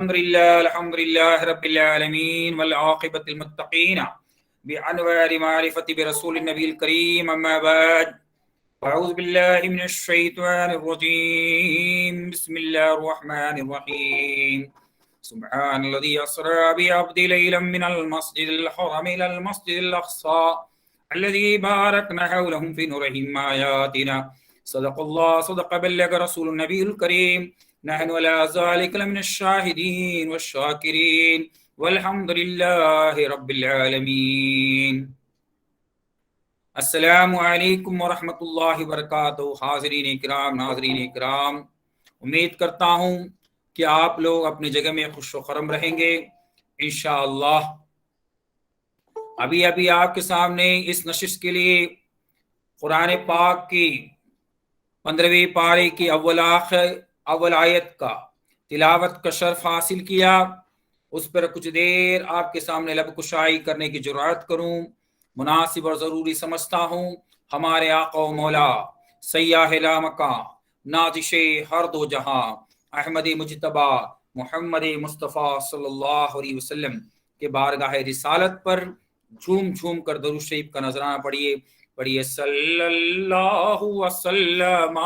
الحمد لله رب العالمين والعاقبة للمتقين بأنوار معرفة برسول النبي الكريم أما بعد أعوذ بالله من الشيطان الرجيم بسم الله الرحمن الرحيم سبحان الذي أسرى بعبده ليلا من المسجد الحرام إلى المسجد الأقصى الذي باركنا حوله في نورهم آياتنا صدق الله صدق بلغ رسول النبي الكريم نحن على ذلك لمن الشاهدين والشاكرين والحمد لله رب العالمين. السلام علیکم ورحمۃ اللہ وبرکاتہ. حاضرین اکرام، ناظرین اکرام، امید کرتا ہوں کہ آپ لوگ اپنی جگہ میں خوش و خرم رہیں گے انشاءاللہ. ابھی آپ کے سامنے اس نشست کے لیے قرآن پاک کی 15ویں پارے کی اول آیت کا تلاوت کا شرف حاصل کیا. اس پر کچھ دیر آپ کے سامنے لب کشائی کرنے کی جرات کروں مناسب اور ضروری سمجھتا ہوں. ہمارے آقا و مولا سیاح لامکاں نازش ہر دو جہاں احمد مجتبی محمد مصطفیٰ صلی اللہ علیہ وسلم کے بارگاہ رسالت پر جھوم جھوم کر درود شریف کا نذرانہ پڑھیے صلی اللہ وسلم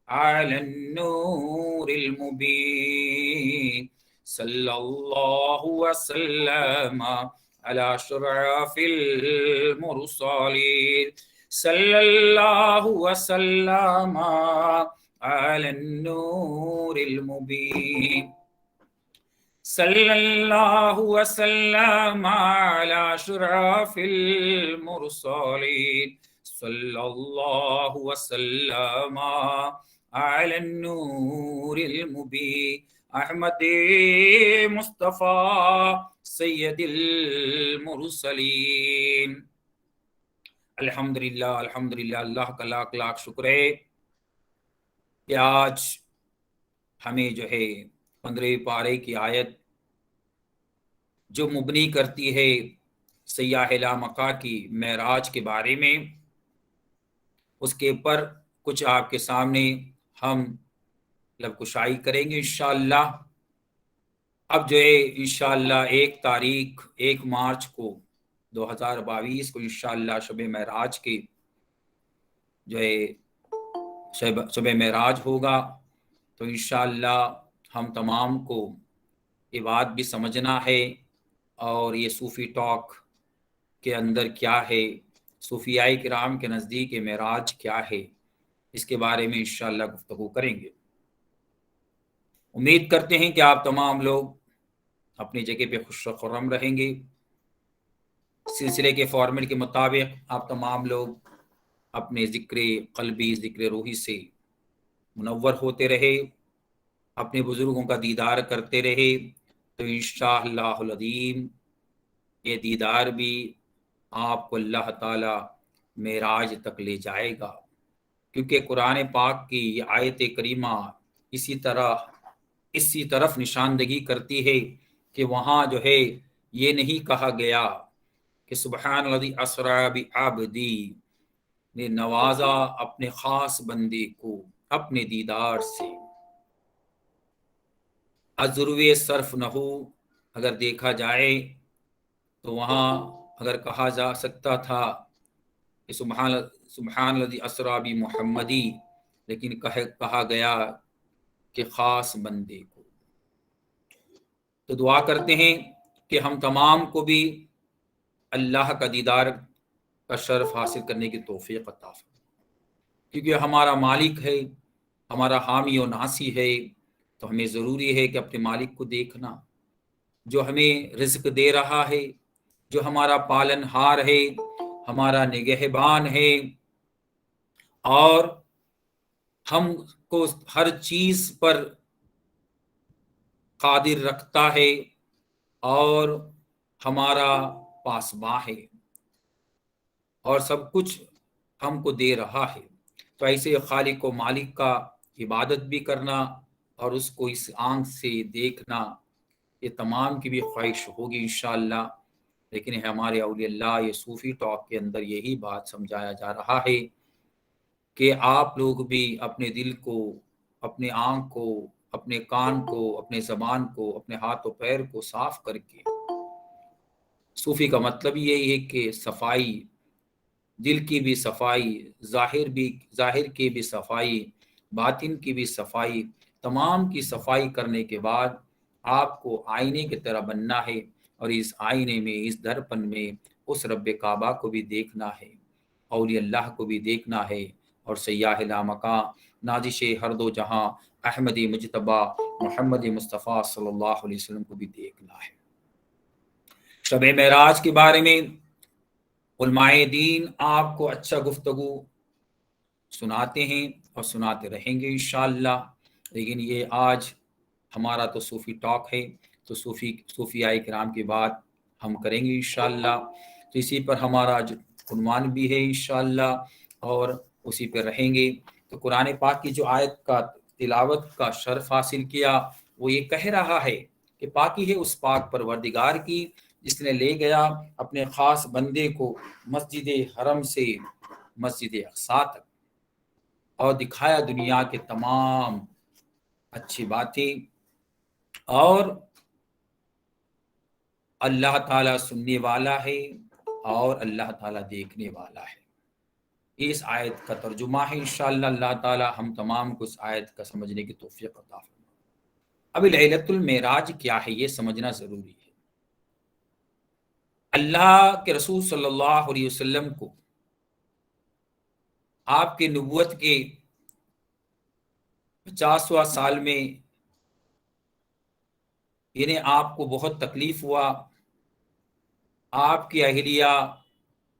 علی النور المبین صلی اللہ وسلم علی اشرف المرسلین صلی اللہ وسلم علی النور المبین صلی اللہ وسلم علی اشرف المرسلین صلی اللہ وسلم علی النور المبین احمد مصطفیٰ سید المرسلین. الحمدللہ اللہ کا لاکھ لاکھ شکر ہے کہ آج ہمیں جو ہے 15ویں پارے کی آیت جو مبنی کرتی ہے سیاح لامکاں کی معراج کے بارے میں، اس کے اوپر کچھ آپ کے سامنے ہم لب کشائی کریں گے انشاءاللہ. اب جو ہے انشاءاللہ 1 مارچ کو 2022 کو انشاءاللہ شب معراج کے جو ہے شب معراج ہوگا. تو انشاءاللہ ہم تمام کو یہ بات بھی سمجھنا ہے اور یہ صوفی ٹاک کے اندر کیا ہے، صوفیاء کرام کے نزدیک معراج کیا ہے، اس کے بارے میں انشاءاللہ گفتگو کریں گے. امید کرتے ہیں کہ آپ تمام لوگ اپنی جگہ پہ خوش و خرم رہیں گے. سلسلے کے فارمیٹ کے مطابق آپ تمام لوگ اپنے ذکر قلبی ذکر روحی سے منور ہوتے رہے، اپنے بزرگوں کا دیدار کرتے رہے، تو انشاءاللہ العظیم یہ دیدار بھی آپ کو اللہ تعالی معراج تک لے جائے گا. کیونکہ قرآن پاک کی یہ آیت کریمہ اسی طرف نشاندہی کرتی ہے کہ وہاں جو ہے یہ نہیں کہا گیا کہ سبحان الذی اسری بعبدی نے نوازا اپنے خاص بندے کو اپنے دیدار سے. ازروے صرف نہ ہو اگر دیکھا جائے تو وہاں اگر کہا جا سکتا تھا کہ سبحان الذی اسری بمحمدی، لیکن کہا گیا کہ خاص بندے کو. تو دعا کرتے ہیں کہ ہم تمام کو بھی اللہ کا دیدار کا شرف حاصل کرنے کی توفیق عطا فرمائے. کیونکہ ہمارا مالک ہے، ہمارا حامی و ناصی ہے، تو ہمیں ضروری ہے کہ اپنے مالک کو دیکھنا، جو ہمیں رزق دے رہا ہے، جو ہمارا پالن ہار ہے، ہمارا نگہبان ہے، اور ہم کو ہر چیز پر قادر رکھتا ہے اور ہمارا پاسباں ہے اور سب کچھ ہم کو دے رہا ہے. تو ایسے خالق و مالک کا عبادت بھی کرنا اور اس کو اس آنکھ سے دیکھنا، یہ تمام کی بھی خواہش ہوگی انشاءاللہ. لیکن ہمارے اولیاء اللہ یہ صوفی ٹاک کے اندر یہی بات سمجھایا جا رہا ہے کہ آپ لوگ بھی اپنے دل کو، اپنے آنکھ کو، اپنے کان کو، اپنے زبان کو، اپنے ہاتھ و پیر کو صاف کر کے، صوفی کا مطلب یہی ہے کہ صفائی، دل کی بھی صفائی، ظاہر کی بھی صفائی، باطن کی بھی صفائی، تمام کی صفائی کرنے کے بعد آپ کو آئینے کی طرح بننا ہے، اور اس آئینے میں، اس درپن میں اس رب کعبہ کو بھی دیکھنا ہے، اولیاء اللہ کو بھی دیکھنا ہے، اور سیاح لامکاں، نازش ہر دو جہاں، احمدی مجتبی محمد مصطفیٰ صلی اللہ علیہ وسلم کو بھی دیکھنا ہے۔ شب معراج کے بارے میں علماء دین آپ کو اچھا گفتگو سناتے ہیں اور سناتے رہیں گے انشاءاللہ، لیکن یہ آج ہمارا تو صوفی ٹاک ہے، تو صوفیاء کرام کی بات ہم کریں گے انشاءاللہ، تو اسی پر ہمارا جو عنوان بھی ہے انشاءاللہ، اور اسی پر رہیں گے۔ تو قرآن پاک کی جو آیت کا تلاوت کا شرف حاصل کیا، وہ یہ کہہ رہا ہے کہ پاکی ہے اس پاک پروردگار کی، جس نے لے گیا اپنے خاص بندے کو مسجد حرم سے مسجد اقصی تک، اور دکھایا دنیا کے تمام اچھی باتیں، اور اللہ تعالیٰ سننے والا ہے اور اللہ تعالیٰ دیکھنے والا ہے۔ اس آیت کا ترجمہ ہے انشاءاللہ اللہ تعالیٰ ہم تمام کو اس آیت کا سمجھنے کی توفیق عطا فرمائے۔ اب لیلۃ المعراج کیا ہے یہ سمجھنا ضروری ہے۔ اللہ کے رسول صلی اللہ علیہ وسلم کو آپ کے نبوت کے 50واں سال میں، یعنی آپ کو بہت تکلیف ہوا، آپ کی اہلیہ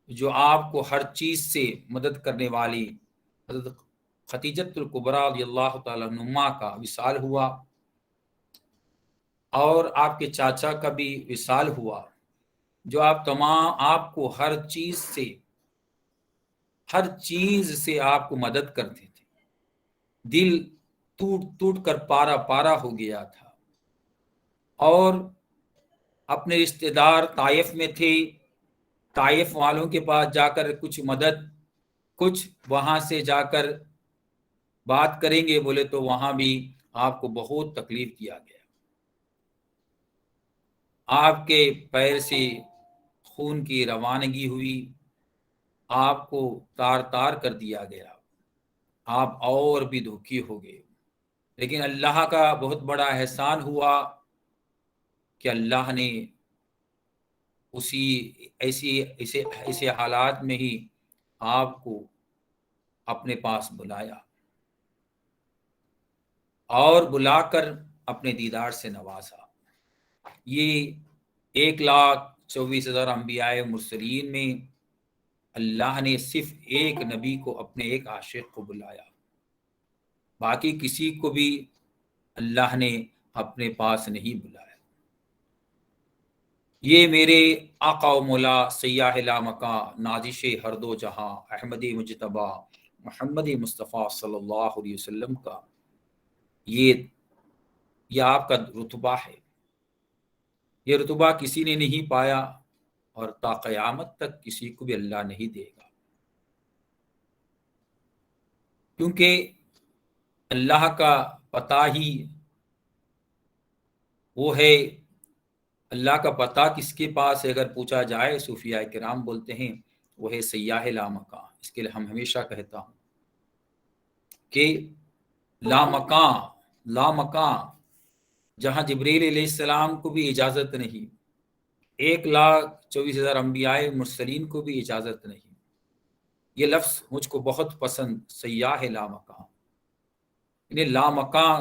جو آپ کو ہر چیز سے مدد کرنے والی حضرت خدیجۃ الکبریٰ رضی اللہ تعالیٰ عنہا کا وصال ہوا، اور آپ کے چاچا کا بھی وصال ہوا، جو آپ کو ہر چیز سے آپ کو مدد کرتے تھے، دل ٹوٹ کر پارا پارا ہو گیا تھا، اور اپنے رشتہ دار طائف میں تھے، طائف والوں کے پاس جا کر کچھ مدد، کچھ وہاں سے جا کر بات کریں گے بولے تو وہاں بھی آپ کو بہت تکلیف دیا گیا، آپ کے پیر سے خون کی روانگی ہوئی، آپ کو تار تار کر دیا گیا، آپ اور بھی دکھی ہو گئے، لیکن اللہ کا بہت بڑا احسان ہوا کہ اللہ نے ایسے حالات میں ہی آپ کو اپنے پاس بلایا، اور بلا کر اپنے دیدار سے نوازا۔ یہ 1,24,000 انبیاء مرسلین میں اللہ نے صرف ایک نبی کو، اپنے ایک عاشق کو بلایا، باقی کسی کو بھی اللہ نے اپنے پاس نہیں بلایا۔ یہ میرے آقا و مولا سیاح لامکاں، نازش ہر دو جہاں، احمدی مجتبی محمد مصطفیٰ صلی اللہ علیہ وسلم کا یہ آپ کا رتبہ ہے، یہ رتبہ کسی نے نہیں پایا، اور تا قیامت تک کسی کو بھی اللہ نہیں دے گا، کیونکہ اللہ کا پتہ ہی وہ ہے۔ اللہ کا پتہ کس کے پاس ہے اگر پوچھا جائے، صوفیاء کرام بولتے ہیں وہ ہے سیاح لامکاں۔ اس کے لیے ہم ہمیشہ کہتا ہوں کہ لامکاں جہاں جبریل علیہ السلام کو بھی اجازت نہیں، 1,24,000 انبیاء مرسلین کو بھی اجازت نہیں، یہ لفظ مجھ کو بہت پسند، سیاح لامکاں، یعنی لامکاں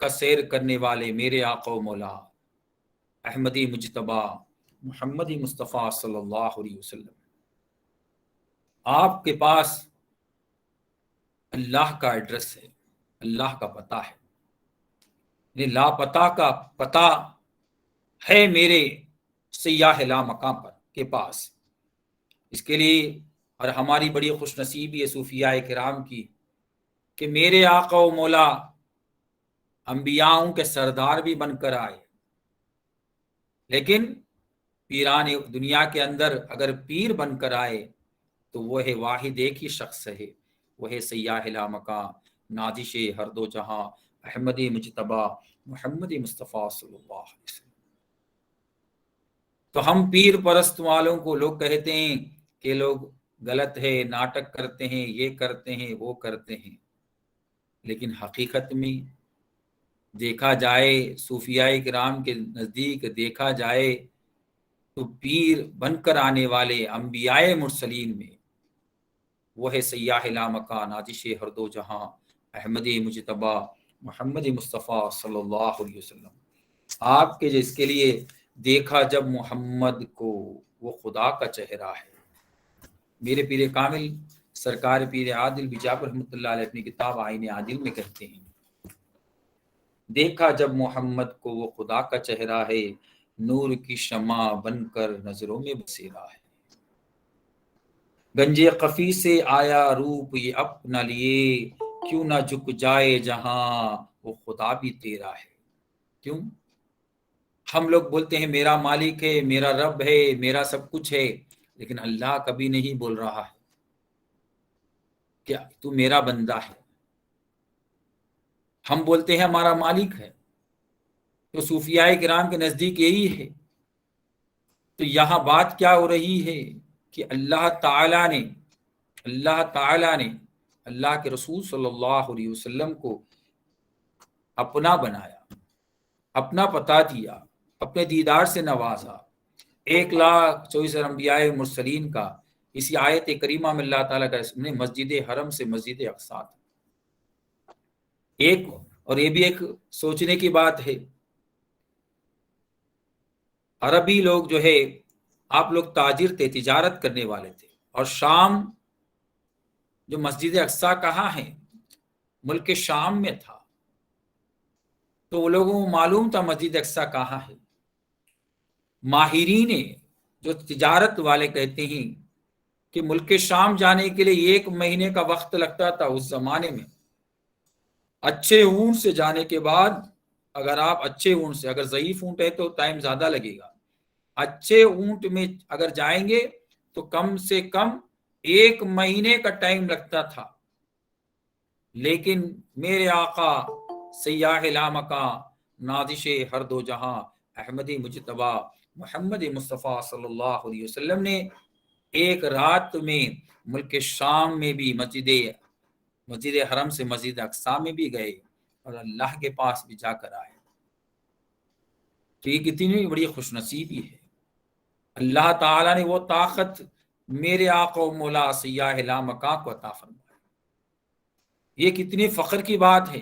کا سیر کرنے والے میرے آقا و مولا احمدی مجتبی محمد مصطفیٰ صلی اللہ علیہ وسلم، آپ کے پاس اللہ کا ایڈریس ہے، اللہ کا پتہ ہے، یعنی لاپتہ کا پتہ ہے میرے سیاح لامکاں پر کے پاس۔ اس کے لیے اور ہماری بڑی خوش نصیبی ہے صوفیاء کرام کی کہ میرے آقا و مولا انبیاؤں کے سردار بھی بن کر آئے، لیکن پیران دنیا کے اندر اگر پیر بن کر آئے تو وہ ہے واحد ایک ہی شخص ہے، وہ ہے سیاح لامکاں، نازش ہر دو جہاں، احمد مجتبی محمد مصطفیٰ صلی اللہ علیہ وسلم۔ تو ہم پیر پرست والوں کو لوگ کہتے ہیں کہ لوگ غلط ہے، ناٹک کرتے ہیں، یہ کرتے ہیں، وہ کرتے ہیں، لیکن حقیقت میں دیکھا جائے، صوفیاء کرام کے نزدیک دیکھا جائے تو پیر بن کر آنے والے انبیاء مرسلین میں وہ ہے سیاح لامکان نازش ہر دو جہاں احمد مجتبی محمد مصطفیٰ صلی اللہ علیہ وسلم۔ آپ کے جس کے لیے دیکھا جب محمد کو وہ خدا کا چہرہ ہے۔ میرے پیر کامل سرکار پیر عادل بیجاپور رحمۃ اللہ علیہ اپنی کتاب آئین عادل میں کہتے ہیں، دیکھا جب محمد کو وہ خدا کا چہرہ ہے، نور کی شمع بن کر نظروں میں بسیرا ہے۔ گنج خفی سے آیا روپ یہ اپنا لیے، کیوں نہ جھک جائے جہاں وہ خدا بھی تیرا ہے۔ کیوں ہم لوگ بولتے ہیں میرا مالک ہے، میرا رب ہے، میرا سب کچھ ہے، لیکن اللہ کبھی نہیں بول رہا ہے کہ تو میرا بندہ ہے۔ ہم بولتے ہیں ہمارا مالک ہے، تو صوفیاء کرام کے نزدیک یہی ہے۔ تو یہاں بات کیا ہو رہی ہے کہ اللہ تعالیٰ نے اللہ کے رسول صلی اللہ علیہ وسلم کو اپنا بنایا، اپنا پتا دیا، اپنے دیدار سے نوازا۔ 1,24,000 انبیاء مرسلین کا اسی آیت کریمہ میں اللہ تعالیٰ کا نے مسجد حرم سے مسجد اقصی ایک، اور یہ بھی ایک سوچنے کی بات ہے، عربی لوگ جو ہے آپ لوگ تاجر تھے، تجارت کرنے والے تھے، اور شام جو مسجد اقصی کہاں ہے، ملک شام میں تھا، تو وہ لوگوں کو معلوم تھا مسجد اقصی کہاں ہے۔ ماہرین جو تجارت والے کہتے ہیں کہ ملک شام جانے کے لیے 1 مہینے کا وقت لگتا تھا اس زمانے میں۔ اچھے اونٹ سے جانے کے بعد، اگر آپ اچھے اونٹ سے، اگر ضعیف اونٹ ہے تو ٹائم زیادہ لگے گا، اچھے اونٹ میں اگر جائیں گے تو کم سے کم 1 مہینے کا ٹائم لگتا تھا۔ لیکن میرے آقا سیاح لامکاں نازش ہر دو جہاں احمد مجتبی محمد مصطفیٰ صلی اللہ علیہ وسلم نے ایک رات میں ملک شام میں بھی مسجد حرم سے مسجد اقصی میں بھی گئے اور اللہ کے پاس بھی جا کر آئے۔ تو یہ کتنی بڑی خوش نصیبی ہے۔ اللہ تعالیٰ نے وہ طاقت میرے آقا و مولا سیاح لامکاں کو عطا فرمائی۔ یہ کتنی فخر کی بات ہے۔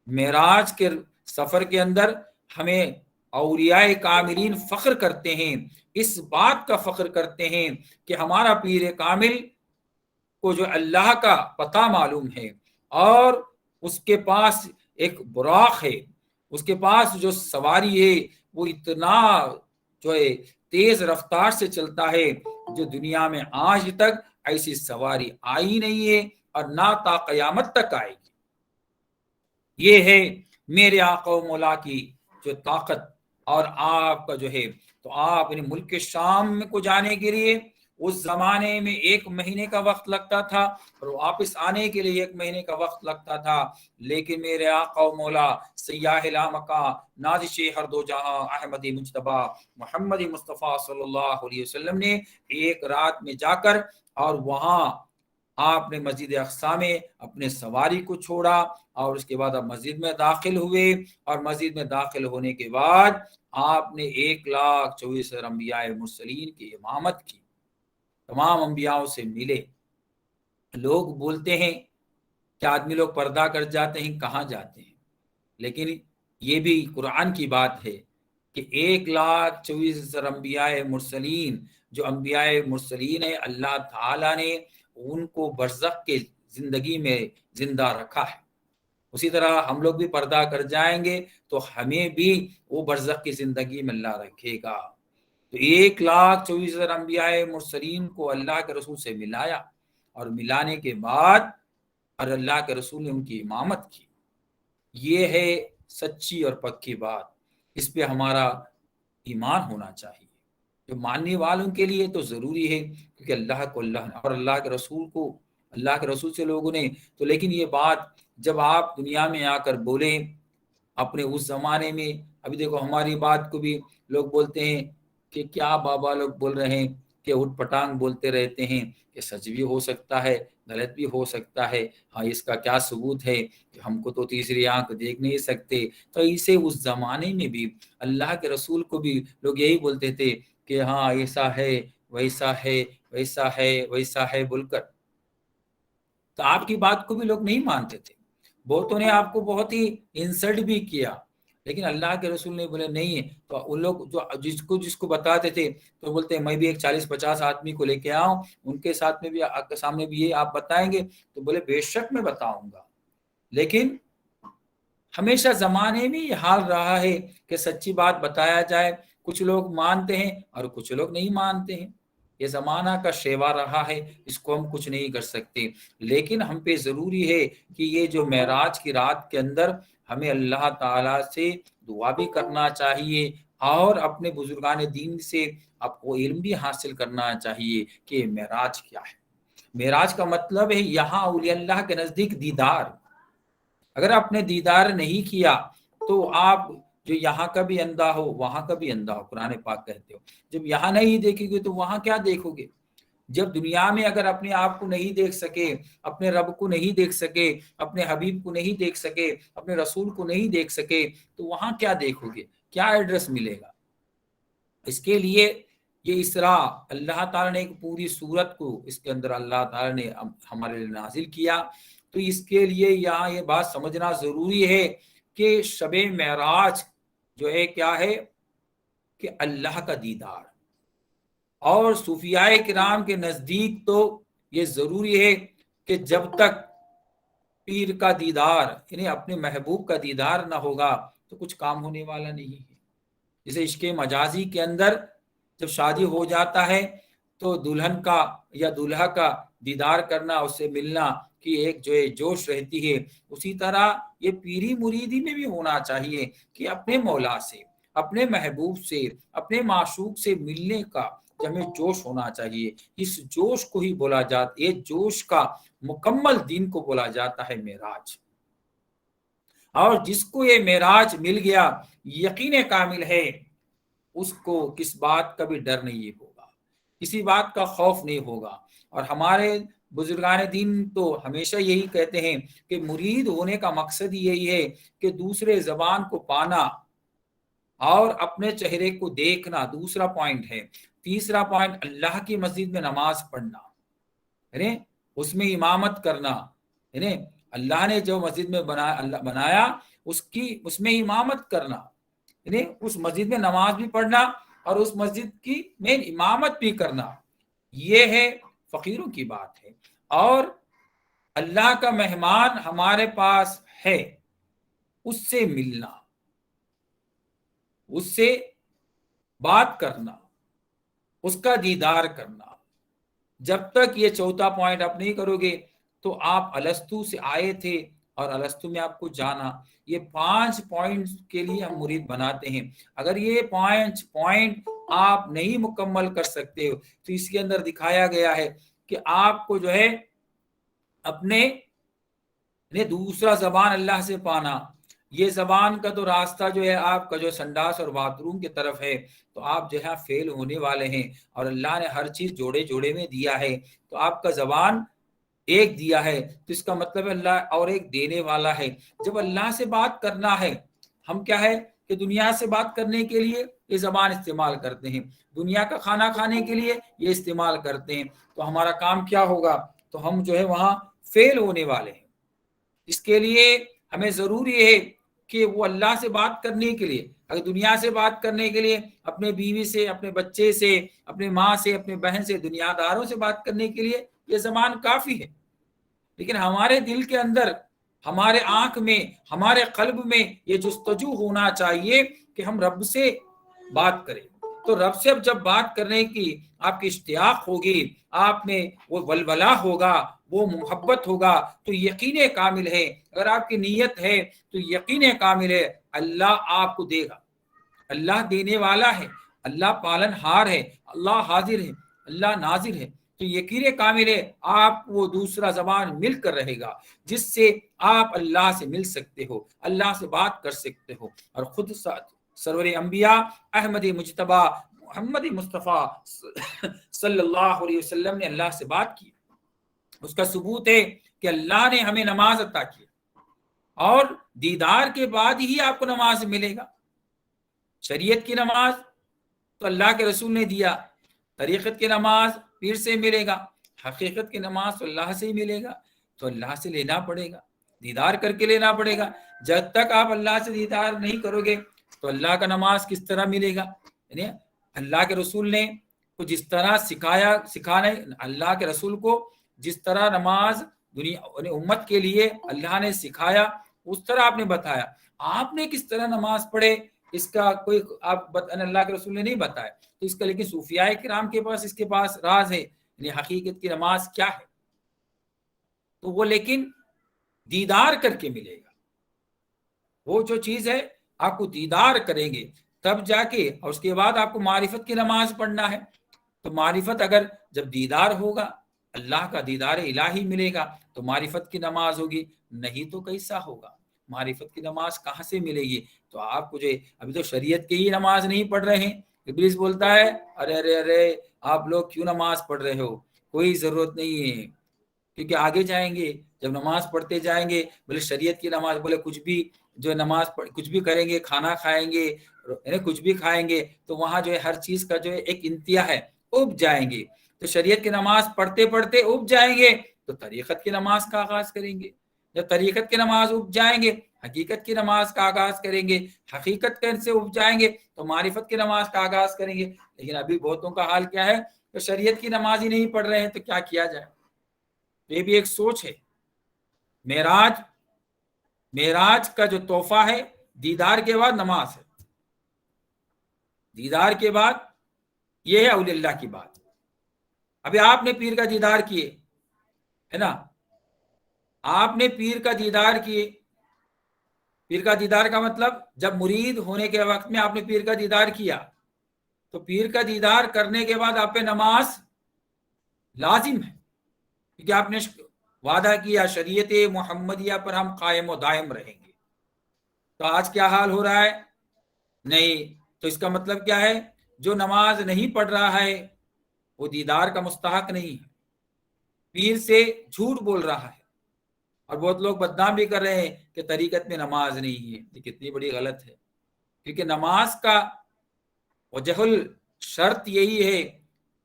معراج کے سفر کے اندر ہمیں اولیاء کاملین فخر کرتے ہیں، اس بات کا فخر کرتے ہیں کہ ہمارا پیر کامل کو جو اللہ کا پتہ معلوم ہے، اور اس کے پاس ایک براق ہے، اس کے پاس جو سواری ہے وہ اتنا جو ہے تیز رفتار سے چلتا ہے، جو دنیا میں آج تک ایسی سواری آئی نہیں ہے اور نہ تا قیامت تک آئے گی۔ یہ ہے میرے آقا و مولا کی جو طاقت۔ اور آپ کا جو ہے، تو آپ ملک شام کو جانے کے لیے اس زمانے میں 1 مہینے کا وقت لگتا تھا، اور واپس آنے کے لیے 1 مہینے کا وقت لگتا تھا، لیکن میرے آقا و مولا سیاح لامکاں نازش ہر دو جہاں احمد مجتبی محمد مصطفیٰ صلی اللہ علیہ وسلم نے ایک رات میں جا کر، اور وہاں آپ نے مسجد اقصی میں اپنے سواری کو چھوڑا، اور اس کے بعد آپ مسجد میں داخل ہوئے، اور مسجد میں داخل ہونے کے بعد آپ نے 1,24,000 انبیاء مرسلین کی امامت کی، تمام انبیاء سے ملے۔ لوگ بولتے ہیں کہ آدمی لوگ پردہ کر جاتے ہیں، کہاں جاتے ہیں، لیکن یہ بھی قرآن کی بات ہے کہ 1,24,000 انبیاء مرسلین، جو انبیاء مرسلین ہے، اللہ تعالیٰ نے ان کو برزخ کے زندگی میں زندہ رکھا ہے۔ اسی طرح ہم لوگ بھی پردہ کر جائیں گے تو ہمیں بھی وہ برزخ کی زندگی میں اللہ رکھے گا۔ تو 1,24,000 انبیاء مرسلین کو اللہ کے رسول سے ملایا، اور ملانے کے بعد اور اللہ کے رسول نے ان کی امامت کی۔ یہ ہے سچی اور پکی بات، اس پہ ہمارا ایمان ہونا چاہیے۔ جو ماننے والوں کے لیے تو ضروری ہے، کیونکہ اللہ کو اللہ نے اور اللہ کے رسول کو اللہ کے رسول سے لوگوں نے تو، لیکن یہ بات جب آپ دنیا میں آ کر بولیں اپنے اس زمانے میں، ابھی دیکھو ہماری بات کو بھی لوگ بولتے ہیں کہ کیا بابا لوگ بول رہے ہیں کہ اٹھ پٹانگ بولتے رہتے ہیں، کہ سچ بھی ہو سکتا ہے غلط بھی ہو سکتا ہے، ہاں اس کا کیا ثبوت ہے کہ ہم کو تو تیسری آنکھ دیکھ نہیں سکتے۔ تو اسے اس زمانے میں بھی اللہ کے رسول کو بھی لوگ یہی بولتے تھے کہ ہاں ایسا ہے ویسا ہے ویسا ہے ویسا ہے بول کر، تو آپ کی بات کو بھی لوگ نہیں مانتے تھے، بہتوں نے آپ کو بہت ہی انسلٹ بھی کیا، لیکن اللہ کے رسول نے بولے نہیں ہے۔ تو ان لوگ جو جس کو بتاتے تھے تو بولتے ہیں میں بھی ایک 40-50 آدمی کو لے کے آؤں، ان کے ساتھ میں بھی آپ کے سامنے بھی یہ آپ بتائیں گے، تو بولے بے شک میں بتاؤں گا۔ لیکن ہمیشہ زمانے میں یہ حال رہا ہے کہ سچی بات بتایا جائے، کچھ لوگ مانتے ہیں اور کچھ لوگ نہیں مانتے ہیں، یہ زمانہ کا شیوا رہا ہے، اس کو ہم کچھ نہیں کر سکتے۔ لیکن ہم پہ ضروری ہے کہ یہ جو معراج کی رات کے اندر ہمیں اللہ تعالیٰ سے دعا بھی کرنا چاہیے اور اپنے بزرگان دین سے آپ کو علم بھی حاصل کرنا چاہیے کہ معراج کیا ہے۔ معراج کا مطلب ہے یہاں اولیاء اللہ کے نزدیک دیدار۔ اگر آپ نے دیدار نہیں کیا تو آپ جو یہاں کا بھی اندھا ہو وہاں کا بھی اندھا ہو، قرآن پاک کہتے ہو۔ جب یہاں نہیں دیکھیں گے تو وہاں کیا دیکھو گے؟ جب دنیا میں اگر اپنے آپ کو نہیں دیکھ سکے، اپنے رب کو نہیں دیکھ سکے، اپنے حبیب کو نہیں دیکھ سکے، اپنے رسول کو نہیں دیکھ سکے، تو وہاں کیا دیکھو گے؟ کیا ایڈریس ملے گا؟ اس کے لیے یہ اسراء اللہ تعالیٰ نے ایک پوری سورت کو اس کے اندر اللہ تعالیٰ نے ہمارے لیے نازل کیا۔ تو اس کے لیے یہاں یہ بات سمجھنا ضروری ہے کہ شب معراج جو ہے کیا ہے کہ اللہ کا دیدار، اور صوفیاء کرام کے نزدیک تو یہ ضروری ہے کہ جب تک پیر کا دیدار یعنی اپنے محبوب کا دیدار نہ ہوگا تو کچھ کام ہونے والا نہیں ہے۔ جیسے عشق مجازی کے اندر جب شادی ہو جاتا ہے تو دلہن کا یا دولہا کا دیدار کرنا، اس سے ملنا کی ایک جو ہے جوش رہتی ہے، اسی طرح یہ پیری مریدی میں بھی ہونا چاہیے کہ اپنے مولا سے، اپنے محبوب سے، اپنے معشوق سے ملنے کا ہمیں جوش ہونا چاہیے۔ اس جوش کو ہی بولا جاتا ہے، جوش کا مکمل دین کو بولا جاتا ہے معراج۔ اور جس کو یہ معراج مل گیا، یقین کامل ہے اس کو کس بات کا بھی ڈر نہیں ہوگا، کسی بات کا خوف نہیں ہوگا۔ اور ہمارے بزرگان دین تو ہمیشہ یہی کہتے ہیں کہ مرید ہونے کا مقصد یہی ہے کہ دوسرے زبان کو پانا اور اپنے چہرے کو دیکھنا دوسرا پوائنٹ ہے۔ تیسرا پوائنٹ اللہ کی مسجد میں نماز پڑھنا، یعنی اس میں امامت کرنا، یعنی اللہ نے جو مسجد میں بنایا اس میں امامت کرنا، یعنی اس مسجد میں نماز بھی پڑھنا اور اس مسجد کی میں امامت بھی کرنا، یہ ہے فقیروں کی بات ہے۔ اور اللہ کا مہمان ہمارے پاس ہے، اس سے ملنا، اس سے بات کرنا، اس کا دیدار کرنا۔ جب تک یہ چوتھا پوائنٹ آپ نہیں کرو گے تو آپ الستو سے آئے تھے اور الستو میں آپ کو جانا، یہ 5 پوائنٹس کے لیے ہم مرید بناتے ہیں۔ اگر یہ 5 پوائنٹ آپ نہیں مکمل کر سکتے ہو تو اس کے اندر دکھایا گیا ہے کہ آپ کو جو ہے اپنے دوسرا زبان اللہ سے پانا، یہ زبان کا تو راستہ جو ہے آپ کا جو سنڈاس اور باتھ روم کی طرف ہے، تو آپ جو ہے فیل ہونے والے ہیں۔ اور اللہ نے ہر چیز جوڑے جوڑے میں دیا ہے، تو آپ کا زبان ایک دیا ہے تو اس کا مطلب اللہ اور ایک دینے والا ہے۔ جب اللہ سے بات کرنا ہے، ہم کیا ہے کہ دنیا سے بات کرنے کے لیے یہ زبان استعمال کرتے ہیں، دنیا کا کھانا کھانے کے لیے یہ استعمال کرتے ہیں، تو ہمارا کام کیا ہوگا؟ تو ہم جو ہے وہاں فیل ہونے والے ہیں۔ اس کے لیے ہمیں ضروری ہے کہ وہ اللہ سے بات کرنے کے لیے، اگر دنیا سے بات کرنے کے لیے اپنے بیوی سے، اپنے بچے سے، اپنے ماں سے، اپنے بہن سے، دنیا داروں سے بات کرنے کے لیے یہ زبان کافی ہے، لیکن ہمارے دل کے اندر، ہمارے آنکھ میں، ہمارے قلب میں یہ جستجو ہونا چاہیے کہ ہم رب سے بات کریں۔ تو رب سے جب بات کرنے کی آپ کی اشتیاق ہوگی، آپ میں وہ ولولہ ہوگا، وہ محبت ہوگا، تو یقین کامل ہے، اگر آپ کی نیت ہے تو یقین کامل ہے اللہ آپ کو دے گا۔ اللہ دینے والا ہے، اللہ پالن ہار ہے، اللہ حاضر ہے، اللہ ناظر ہے۔ تو یقین کامل ہے آپ وہ دوسرا زبان مل کر رہے گا جس سے آپ اللہ سے مل سکتے ہو، اللہ سے بات کر سکتے ہو۔ اور خود سرور انبیاء احمد مجتبیٰ محمد مصطفیٰ صلی اللہ علیہ وسلم نے اللہ سے بات کی۔ اس کا ثبوت ہے کہ اللہ نے ہمیں نماز عطا کی، اور دیدار کے بعد ہی آپ کو نماز ملے گا۔ شریعت کی نماز تو اللہ کے رسول نے دیا، طریقت کی نماز پیر سے ملے گا، حقیقت کی نماز تو اللہ سے ہی ملے گا، تو اللہ سے لینا پڑے گا، دیدار کر کے لینا پڑے گا۔ جب تک آپ اللہ سے دیدار نہیں کرو گے تو اللہ کا نماز کس طرح ملے گا؟ یعنی اللہ کے رسول نے کو جس طرح سکھانے، اللہ کے رسول کو جس طرح نماز دنیا امت کے لیے اللہ نے سکھایا اس طرح آپ نے بتایا۔ آپ نے کس طرح نماز پڑھے اس کا کوئی اللہ کے رسول نے نہیں بتایا، تو اس کا لیکن صوفیاء کرام کے پاس اس کے پاس راز ہے، یعنی حقیقت کی نماز کیا ہے، تو وہ لیکن دیدار کر کے ملے گا۔ وہ جو چیز ہے آپ کو دیدار کریں گے تب جا کے، اور اس کے بعد آپ کو معرفت کی نماز پڑھنا ہے۔ تو معرفت اگر جب دیدار ہوگا، اللہ کا دیدار الہی ملے گا تو معرفت کی نماز ہوگی، نہیں تو کیسا ہوگا؟ معرفت کی نماز کہاں سے ملے گی؟ تو آپ کو جو ابھی تو شریعت کی ہی نماز نہیں پڑھ رہے ہیں، ابلیس بولتا ہے ارے ارے ارے آپ لوگ کیوں نماز پڑھ رہے ہو، کوئی ضرورت نہیں ہے، کیونکہ آگے جائیں گے جب نماز پڑھتے جائیں گے، بولے شریعت کی نماز، بولے کچھ بھی جو نماز کچھ بھی کریں گے، کھانا کھائیں گے، کچھ بھی کھائیں گے تو وہاں جو ہے ہر چیز کا جو ہے ایک انتہا ہے، اب جائیں گے۔ تو شریعت کی نماز پڑھتے پڑھتے اب جائیں گے تو طریقت کی نماز کا آغاز کریں گے، جب طریقت کی نماز اب جائیں گے حقیقت کی نماز کا آغاز کریں گے، حقیقت سے اب جائیں گے تو معرفت کی نماز کا آغاز کریں گے۔ لیکن ابھی بہتوں کا حال کیا ہے کہ شریعت کی نماز ہی نہیں پڑھ رہے ہیں، تو کیا کیا جائے؟ یہ بھی ایک سوچ ہے۔ معراج کا جو تحفہ ہے دیدار کے بعد نماز ہے، دیدار کے بعد یہ ہے اولیاء اللہ کی بات۔ ابھی آپ نے پیر کا دیدار کیے ہے نا، آپ نے پیر کا دیدار کیے، پیر کا دیدار کا مطلب جب مرید ہونے کے وقت میں آپ نے پیر کا دیدار کیا تو پیر کا دیدار کرنے کے بعد آپ پہ نماز لازم ہے، کیونکہ آپ نے وعدہ کیا شریعت محمدیہ پر ہم قائم و دائم رہیں گے۔ تو آج کیا حال ہو رہا ہے؟ نہیں، تو اس کا مطلب کیا ہے؟ جو نماز نہیں پڑھ رہا ہے وہ دیدار کا مستحق نہیں ہے، پیر سے جھوٹ بول رہا ہے، اور بہت لوگ بدنام بھی کر رہے ہیں کہ طریقت میں نماز نہیں ہے۔ یہ کتنی بڑی غلط ہے، کیونکہ نماز کا وجہ شرط یہی ہے،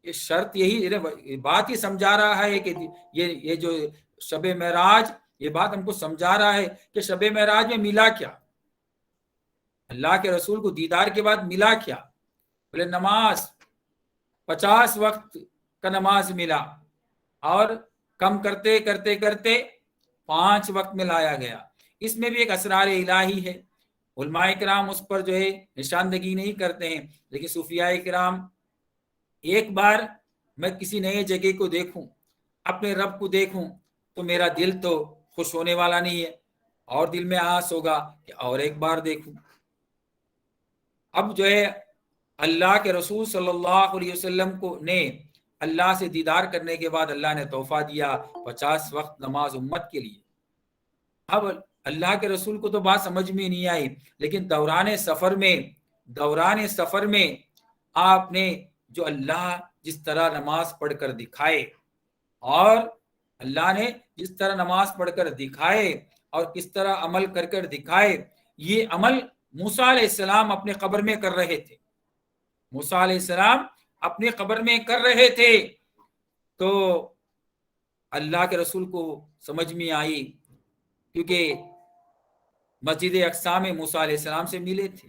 یہ شرط یہی بات ہی سمجھا رہا ہے کہ یہ جو شب معراج، یہ بات ہم کو سمجھا رہا ہے کہ شب معراج میں ملا کیا، اللہ کے رسول کو دیدار کے بعد ملا کیا؟ بولے نماز 50 وقت کا نماز ملا، اور کم کرتے کرتے کرتے 5 وقت میں لایا گیا۔ اس میں بھی ایک اسرار الہی ہے، علماء کرام اس پر جو ہے نشاندہی نہیں کرتے ہیں، لیکن صوفیاء کرام ایک بار میں کسی نئے جگہ کو دیکھوں، اپنے رب کو دیکھوں تو میرا دل تو خوش ہونے والا نہیں ہے، اور دل میں آس ہوگا کہ اور ایک بار دیکھوں۔ اب جو ہے اللہ کے رسول صلی اللہ علیہ وسلم کو نے اللہ سے دیدار کرنے کے بعد اللہ نے تحفہ دیا 50 وقت نماز امت کے لیے۔ اب اللہ کے رسول کو تو بات سمجھ میں نہیں آئی، لیکن دوران سفر میں آپ نے جو اللہ جس طرح نماز پڑھ کر دکھائے، اور اللہ نے جس طرح نماز پڑھ کر دکھائے اور کس طرح عمل کر کر دکھائے، یہ عمل موسیٰ علیہ السلام اپنے قبر میں کر رہے تھے، موسیٰ علیہ السلام اپنے قبر میں کر رہے تھے، تو اللہ کے رسول کو سمجھ میں آئی، کیونکہ مسجد اقصیٰ میں موسیٰ علیہ السلام سے ملے تھے۔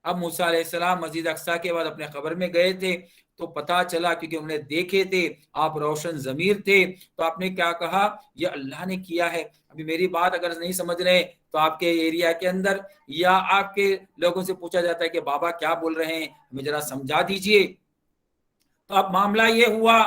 اب موسیٰ علیہ السلام مسجد اقصیٰ کے بعد اپنے قبر میں گئے تھے تو پتا چلا، کیونکہ انہوں نے دیکھے تھے آپ روشن ضمیر تھے، تو آپ نے کیا کہا؟ یہ اللہ نے کیا ہے۔ ابھی میری بات اگر نہیں سمجھ رہے تو آپ کے ایریا کے اندر یا آپ کے لوگوں سے پوچھا جاتا ہے کہ بابا کیا بول رہے ہیں، ہمیں ذرا سمجھا دیجئے۔ تو اب معاملہ یہ ہوا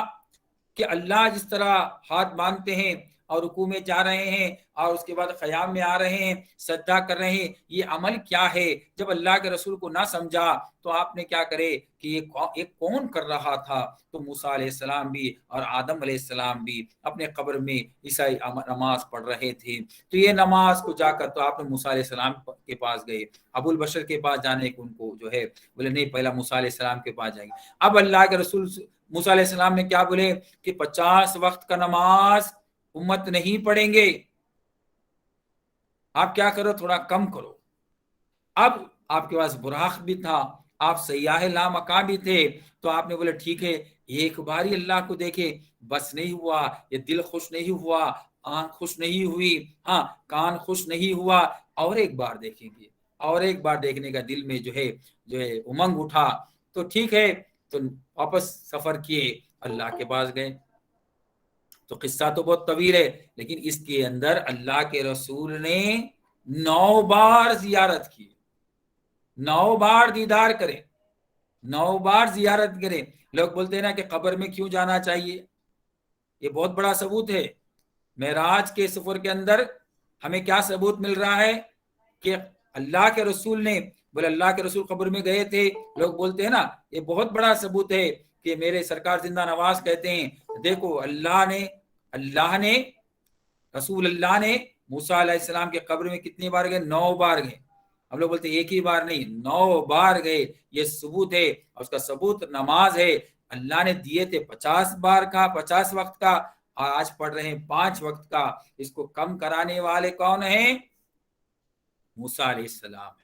کہ اللہ جس طرح ہاتھ باندھتے ہیں، اور رکوع میں جا رہے ہیں اور اس کے بعد قیام میں آ رہے ہیں، سجدہ کر رہے ہیں، یہ عمل کیا ہے؟ جب اللہ کے رسول کو نہ سمجھا تو آپ نے کیا کرے کہ یہ کون کر رہا تھا؟ تو موسیٰ علیہ السلام بھی اور آدم علیہ السلام بھی اپنے قبر میں عیسائی نماز پڑھ رہے تھے۔ تو یہ نماز کو جا کر تو آپ نے موسیٰ علیہ السلام کے پاس گئے، ابو البشر کے پاس جانے کو ان کو جو ہے بولے نہیں، پہلا موسیٰ علیہ السلام کے پاس جائیں گے۔ اب اللہ کے رسول موسیٰ علیہ السلام نے کیا بولے کہ 50 وقت کا نماز امت نہیں پڑھیں گے، آپ کیا کرو تھوڑا کم کرو۔ اب آپ کے پاس براق بھی تھا، آپ سیاح لامکان بھی تھے، تو آپ نے بولے ٹھیک ہے، ایک بار ہی اللہ کو دیکھے، بس نہیں ہوا، یہ دل خوش نہیں ہوا، آنکھ خوش نہیں ہوئی، ہاں کان خوش نہیں ہوا، اور ایک بار دیکھیں گے، اور ایک بار دیکھنے کا دل میں جو ہے امنگ اٹھا۔ تو ٹھیک ہے، تو واپس سفر کیے، اللہ کے پاس گئے۔ تو قصہ تو بہت طویل ہے، لیکن اس کے اندر اللہ کے رسول نے 9 بار زیارت کی، 9 بار دیدار کرے، 9 بار زیارت کرے۔ لوگ بولتے ہیں نا کہ قبر میں کیوں جانا چاہیے، یہ بہت بڑا ثبوت ہے۔ معراج کے سفر کے اندر ہمیں کیا ثبوت مل رہا ہے کہ اللہ کے رسول نے بولے اللہ کے رسول قبر میں گئے تھے۔ لوگ بولتے ہیں نا، یہ بہت بڑا ثبوت ہے کہ میرے سرکار زندہ نواز کہتے ہیں دیکھو اللہ نے رسول اللہ نے موسیٰ علیہ السلام کے قبر میں کتنی بار گئے؟ 9 بار گئے۔ ہم لوگ بولتے ہیں ایک ہی بار نہیں، 9 بار گئے، یہ ثبوت ہے، اور اس کا ثبوت نماز ہے۔ اللہ نے دیے تھے 50 بار کا، 50 وقت کا، اور آج پڑھ رہے ہیں 5 وقت کا۔ اس کو کم کرانے والے کون ہیں؟ موسیٰ علیہ السلام ہے۔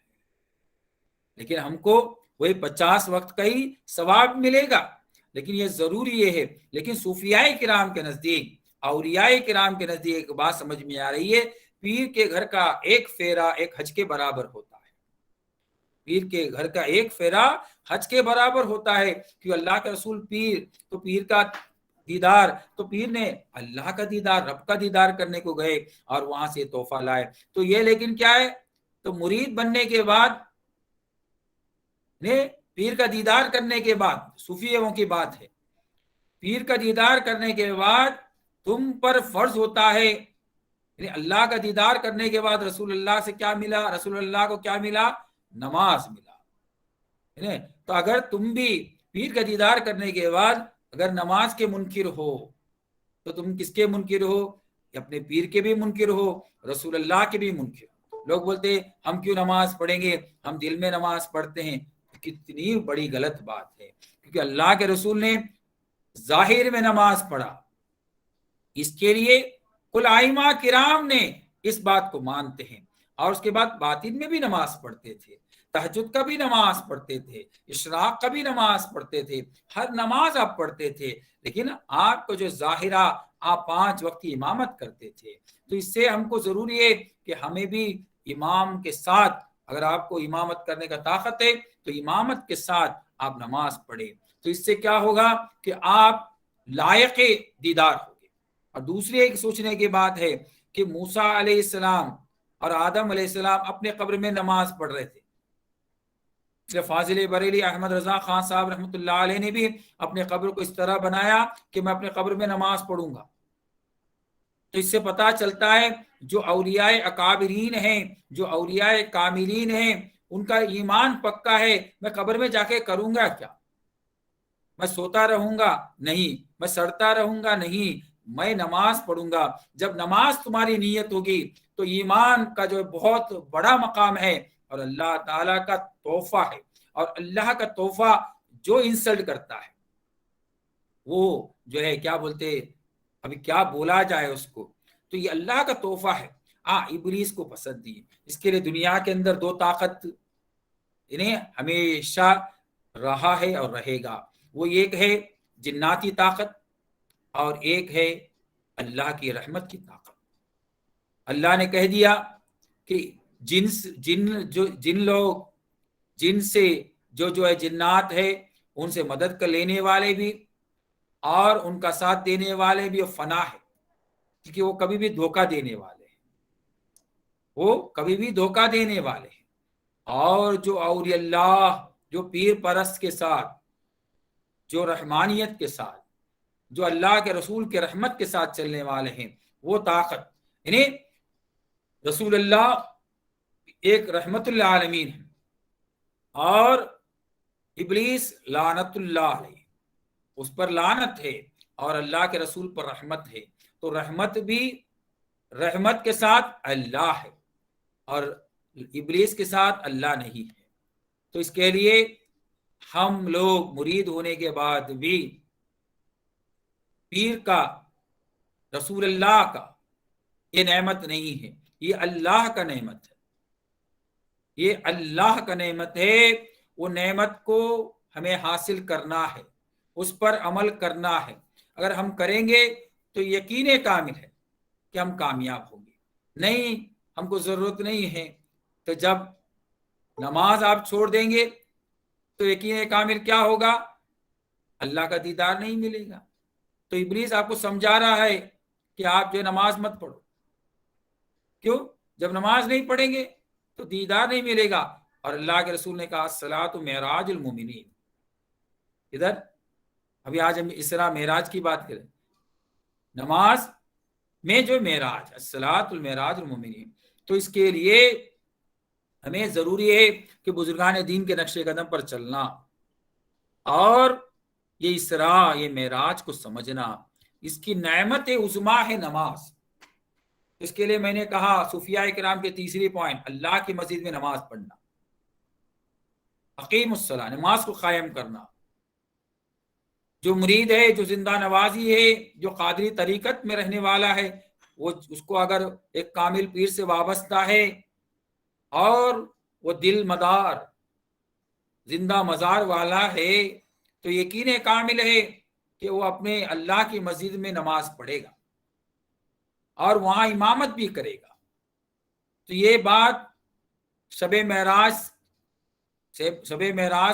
لیکن ہم کو وہی 50 وقت کا ہی ثواب ملے گا، لیکن یہ ضروری یہ ہے۔ لیکن صوفیاء کرام کے نزدیک، اولیاء کرام کے نزدیک ایک بات سمجھ میں آ رہی ہے، پیر کے گھر کا ایک پھیرا ایک حج کے برابر ہوتا ہے۔ پیر کے گھر کا ایک پھیرا حج کے برابر ہوتا ہے، کہ اللہ کے رسول پیر، تو پیر کا دیدار، تو پیر نے اللہ کا دیدار، رب کا دیدار کرنے کو گئے اور وہاں سے تحفہ لائے۔ تو یہ لیکن کیا ہے، تو مرید بننے کے بعد، پیر کا دیدار کرنے کے بعد، صوفیوں کی بات ہے، پیر کا دیدار کرنے کے بعد تم پر فرض ہوتا ہے، یعنی اللہ کا دیدار کرنے کے بعد رسول اللہ سے کیا ملا؟ رسول اللہ کو کیا ملا؟ نماز ملا۔ تو اگر تم بھی پیر کا دیدار کرنے کے بعد اگر نماز کے منکر ہو تو تم کس کے منکر ہو؟ اپنے پیر کے بھی منکر ہو، رسول اللہ کے بھی منکر ہو۔ لوگ بولتے ہیں ہم کیوں نماز پڑھیں گے، ہم دل میں نماز پڑھتے ہیں۔ کتنی بڑی غلط بات ہے، کیونکہ اللہ کے رسول نے ظاہر میں نماز پڑھا، اس کے لیے علماء کرام نے اس بات کو مانتے ہیں، اور اس کے بعد باطن میں بھی نماز پڑھتے تھے، تہجد کا بھی نماز پڑھتے تھے، اشراق کا بھی نماز پڑھتے تھے، ہر نماز آپ پڑھتے تھے، لیکن آپ کو جو ظاہرہ آپ 5 وقت کی امامت کرتے تھے۔ تو اس سے ہم کو ضروری ہے کہ ہمیں بھی امام کے ساتھ، اگر آپ کو امامت کرنے کا طاقت ہے تو امامت کے ساتھ آپ نماز پڑھیں۔ تو اس سے کیا ہوگا کہ آپ لائق دیدار ہوگے۔ اور دوسری ایک سوچنے کی بات ہے کہ موسیٰ علیہ السلام اور آدم علیہ السلام اپنے قبر میں نماز پڑھ رہے تھے۔ فاضل بریلی احمد رضا خان صاحب رحمۃ اللہ علیہ نے بھی اپنے قبر کو اس طرح بنایا کہ میں اپنے قبر میں نماز پڑھوں گا۔ تو اس سے پتا چلتا ہے جو اولیاء اکابرین ہیں، جو اولیاء کاملین ہیں، ان کا ایمان پکا ہے۔ میں قبر میں جا کے کروں گا کیا؟ میں سوتا رہوں گا؟ نہیں۔ میں سڑتا رہوں گا؟ نہیں۔ میں نماز پڑھوں گا۔ جب نماز تمہاری نیت ہوگی تو ایمان کا جو بہت بڑا مقام ہے اور اللہ تعالیٰ کا تحفہ ہے، اور اللہ کا تحفہ جو انسلٹ کرتا ہے وہ جو ہے کیا بولتے، ابھی کیا بولا جائے اس کو، تو یہ اللہ کا تحفہ ہے۔ ابلیس کو پسند دی، اس کے لیے دنیا کے اندر 2 طاقت انہیں ہمیشہ رہا ہے اور رہے گا۔ وہ ایک ہے جناتی طاقت اور ایک ہے اللہ کی رحمت کی طاقت۔ اللہ نے کہہ دیا کہ جن لوگ جن سے جو ہے جنات ہے، ان سے مدد کر لینے والے بھی اور ان کا ساتھ دینے والے بھی فنا ہے، کیونکہ وہ کبھی بھی دھوکہ دینے والے ہیں، وہ کبھی بھی دھوکہ دینے والے ہیں۔ اور جو اولیاء اللہ، جو پیر پرست کے ساتھ، جو رحمانیت کے ساتھ، جو اللہ کے رسول کے رحمت کے ساتھ چلنے والے ہیں، وہ طاقت، یعنی رسول اللہ ایک رحمت للعالمین ہے اور ابلیس لعنت اللہ علیہ، اس پر لعنت ہے، اور اللہ کے رسول پر رحمت ہے. تو رحمت بھی رحمت کے ساتھ اللہ ہے اور ابلیس کے ساتھ اللہ نہیں ہے. تو اس کے لیے ہم لوگ مرید ہونے کے بعد بھی پیر کا، رسول اللہ کا یہ نعمت نہیں ہے، یہ اللہ کا نعمت ہے، یہ اللہ کا نعمت ہے. وہ نعمت کو ہمیں حاصل کرنا ہے، اس پر عمل کرنا ہے. اگر ہم کریں گے تو یقین کامل ہے کہ ہم کامیاب ہوں گے. نہیں، ہم کو ضرورت نہیں ہے، تو جب نماز آپ چھوڑ دیں گے تو یقین کامل کیا ہوگا؟ اللہ کا دیدار نہیں ملے گا. تو ابلیس آپ کو سمجھا رہا ہے کہ آپ جو نماز مت پڑھو. کیوں؟ جب نماز نہیں پڑھیں گے تو دیدار نہیں ملے گا. اور اللہ کے رسول نے کہا الصلاۃ معراج المومنین. ادھر ابھی آج ہم اسرا معراج کی بات کریں، نماز میں جو معراج، الصلاۃ المعراج المومنین. تو اس کے لیے ہمیں ضروری ہے کہ بزرگان دین کے نقش قدم پر چلنا اور یہ اسرا، یہ معراج کو سمجھنا. اس کی نعمت عظمیٰ ہے نماز. اس کے لیے میں نے کہا صوفیاء کرام کے تیسری پوائنٹ، اللہ کی مسجد میں نماز پڑھنا، اقیم الصلاۃ، نماز کو قائم کرنا. جو مرید ہے، جو زندہ نوازی ہے، جو قادری طریقت میں رہنے والا ہے، وہ اس کو اگر ایک کامل پیر سے وابستہ ہے اور وہ دل مدار زندہ مزار والا ہے، تو یقین کامل ہے کہ وہ اپنے اللہ کی مسجد میں نماز پڑھے گا اور وہاں امامت بھی کرے گا. تو یہ بات شب معراج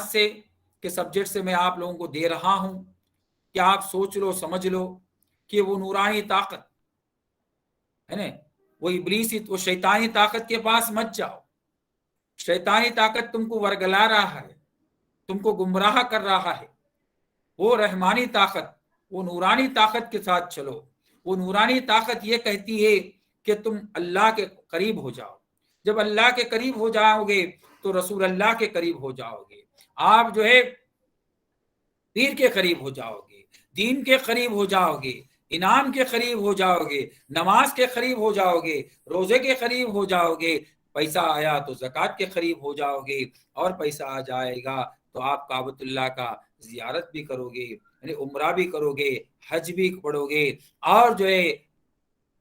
سے کے سبجیکٹ سے میں آپ لوگوں کو دے رہا ہوں کہ آپ سوچ لو، سمجھ لو کہ وہ نورانی طاقت ہے نا، وہ ابلیسی، وہ شیطانی طاقت کے پاس مت جاؤ. شیطانی طاقت تم کو ورگلا رہا ہے، تم کو گمراہ کر رہا ہے. وہ رحمانی طاقت، وہ نورانی طاقت کے ساتھ چلو. وہ نورانی طاقت یہ کہتی ہے کہ تم اللہ کے قریب ہو جاؤ. جب اللہ کے قریب ہو جاؤ گے تو رسول اللہ کے قریب ہو جاؤ گے. آپ جو ہے پیر کے قریب ہو جاؤ گے، دین کے قریب ہو جاؤ گے، انعام کے قریب ہو جاؤ گے، نماز کے قریب ہو جاؤ گے، روزے کے قریب ہو جاؤ گے. پیسہ آیا تو زکوٰۃ کے قریب ہو جاؤ گے، اور پیسہ آ جائے گا تو آپ کعبۃ اللہ کا زیارت بھی کرو گے، یعنی عمرہ بھی کرو گے، حج بھی پڑھو گے، اور جو ہے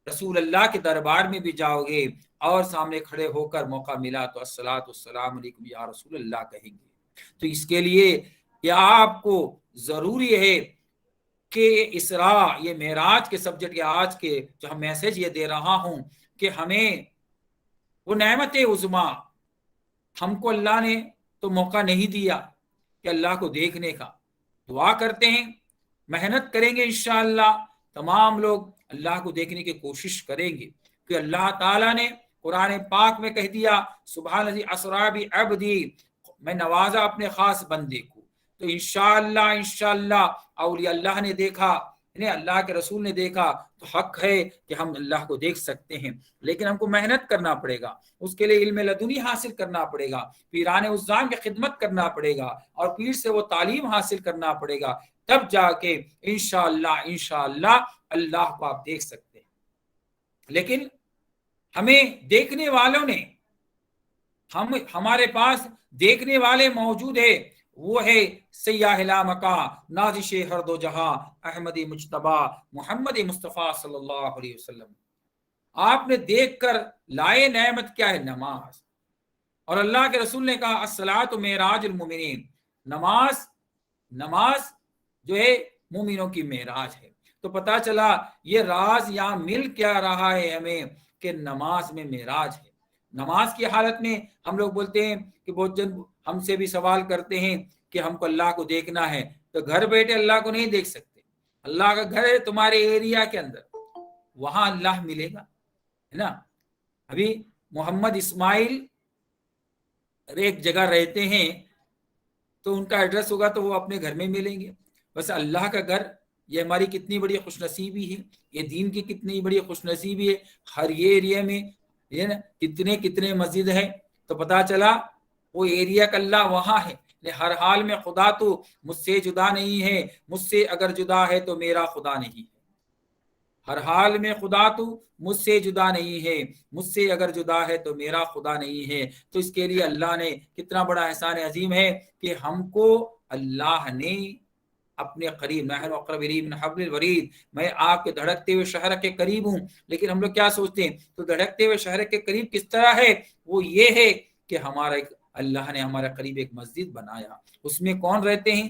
رسول اللہ کے دربار میں بھی جاؤ گے اور سامنے کھڑے ہو کر موقع ملا تو الصلاۃ والسلام علیکم یا رسول اللہ کہیں گے. تو اس کے لیے یہ آپ کو ضروری ہے کہ اسرا، یہ معراج کے سبجیکٹ کے آج کے جو ہم میسج یہ دے رہا ہوں کہ ہمیں وہ نعمت عظمیٰ، ہم کو اللہ نے تو موقع نہیں دیا کہ اللہ کو دیکھنے کا. دعا کرتے ہیں، محنت کریں گے انشاءاللہ. تمام لوگ اللہ کو دیکھنے کی کوشش کریں گے کہ اللہ تعالیٰ نے قرآن پاک میں کہہ دیا سبحان الذی اسری بعبدی، میں نوازا اپنے خاص بندے کو. تو انشاءاللہ اولیاء اللہ نے دیکھا، اللہ کے رسول نے دیکھا، تو حق ہے کہ ہم اللہ کو دیکھ سکتے ہیں. لیکن ہم کو محنت کرنا پڑے گا، اس کے لیے علم لدنی حاصل کرنا پڑے گا، پیران عظام کی خدمت کرنا پڑے گا، اور پیر سے وہ تعلیم حاصل کرنا پڑے گا. تب جا کے انشاءاللہ اللہ کو آپ دیکھ سکتے ہیں. لیکن ہمیں دیکھنے والوں نے، ہمارے پاس دیکھنے والے موجود ہے، وہ ہے سیاح لامکاں، نازش ہر دو جہاں، احمدی مجتبی محمد مصطفیٰ صلی اللہ علیہ وسلم. آپ نے دیکھ کر لائے نعمت کیا ہے؟ نماز. اور اللہ کے رسول نے کہا الصلاۃ معراج المومنین، نماز جو ہے مومنوں کی معراج ہے. تو پتا چلا یہ راز یہاں مل کیا رہا ہے ہمیں کہ نماز میں معراج ہے. نماز کی حالت میں ہم لوگ بولتے ہیں کہ بہت جن ہم سے بھی سوال کرتے ہیں کہ ہم کو اللہ کو دیکھنا ہے. تو گھر بیٹھے اللہ کو نہیں دیکھ سکتے. اللہ کا گھر ہے تمہارے ایریا کے اندر، وہاں اللہ ملے گا، ہے نا. ابھی محمد اسماعیل ایک جگہ رہتے ہیں تو ان کا ایڈریس ہوگا تو وہ اپنے گھر میں ملیں گے. بس اللہ کا گھر یہ ہماری کتنی بڑی خوش نصیبی ہے، یہ دین کی کتنی بڑی خوش نصیبی ہے۔ ہر یہ ایریا میں یہ نا کتنے مسجد ہیں، تو پتا چلا وہ ایریا کا اللہ وہاں ہے۔ ہر حال میں خدا تو مجھ سے جدا نہیں ہے، مجھ سے اگر جدا ہے تو میرا خدا نہیں ہے۔ ہر حال میں خدا تو مجھ سے جدا نہیں ہے، مجھ سے اگر جدا ہے تو میرا خدا نہیں ہے۔ تو اس کے لیے اللہ نے کتنا بڑا احسان عظیم ہے کہ ہم کو اللہ نے اپنے قریب، نحن اقرب الیہ من حبل الورید، میں آپ کے دھڑکتے ہوئے شہر کے قریب ہوں۔ لیکن ہم لوگ کیا سوچتے ہیں؟ تو دھڑکتے ہوئے شہر کے قریب کس طرح ہے؟ وہ یہ ہے کہ ہمارا اللہ نے ہمارے قریب ایک مسجد بنایا، اس میں کون رہتے ہیں؟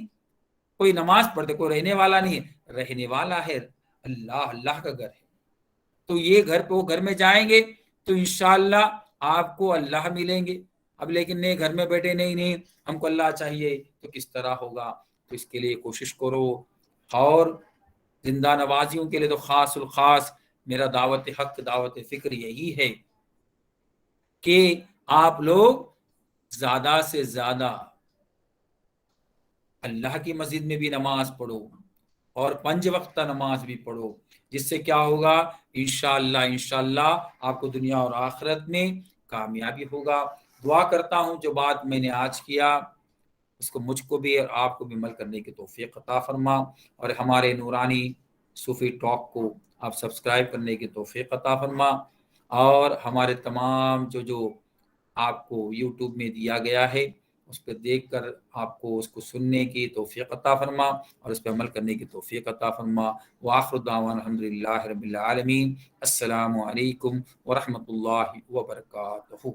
کوئی نماز پڑھتے، کوئی رہنے والا نہیں ہے، رہنے والا ہے اللہ کا گھر ہے۔ تو یہ گھر پہ، وہ گھر میں جائیں گے تو انشاءاللہ آپ کو اللہ ملیں گے۔ اب لیکن نہیں، گھر میں بیٹھے نہیں ہم کو اللہ چاہیے، تو کس طرح ہوگا؟ تو اس کے لیے کوشش کرو۔ اور زندہ نوازیوں کے لیے تو خاص الخاص میرا دعوت حق، دعوت فکر یہی ہے کہ آپ لوگ زیادہ سے زیادہ اللہ کی مسجد میں بھی نماز پڑھو اور 5 وقتہ نماز بھی پڑھو، جس سے کیا ہوگا؟ انشاءاللہ آپ کو دنیا اور آخرت میں کامیابی ہوگا۔ دعا کرتا ہوں جو بات میں نے آج کیا اس کو مجھ کو بھی اور آپ کو بھی عمل کرنے کی توفیق عطا فرما، اور ہمارے نورانی صوفی ٹاک کو آپ سبسکرائب کرنے کی توفیق عطا فرما، اور ہمارے تمام جو آپ کو یوٹیوب میں دیا گیا ہے اس پہ دیکھ کر آپ کو اس کو سننے کی توفیق عطا فرما اور اس پہ عمل کرنے کی توفیق عطا فرما۔ وآخر دعوانا الحمدللہ رب العالمین۔ السلام علیکم ورحمۃ اللہ وبرکاتہ۔